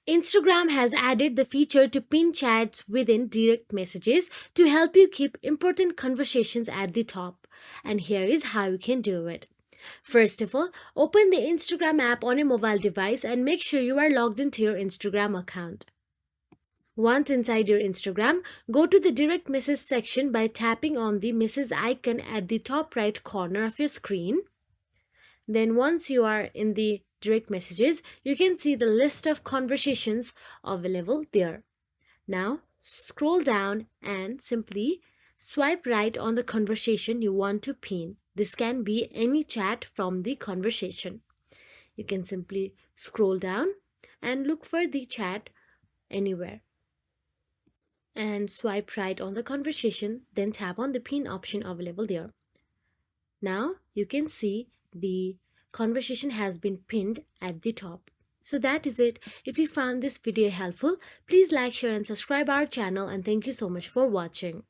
Instagram has added the feature to pin chats within direct messages to help you keep important conversations at the top. And here is how you can do it. First of all, open the Instagram app on a mobile device and make sure you are logged into your Instagram account. Once inside your Instagram, go to the direct message section by tapping on the message icon at the top right corner of your screen. Then, once you are in the direct messages, you can see the list of conversations available there. Now, scroll down and simply swipe right on the conversation you want to pin. This can be any chat from the conversation. You can simply scroll down and look for the chat anywhere and swipe right on the conversation, then tap on the pin option available there. Now you can see the conversation has been pinned at the top. So that is it. If you found this video helpful, please like, share and subscribe our channel, and thank you so much for watching.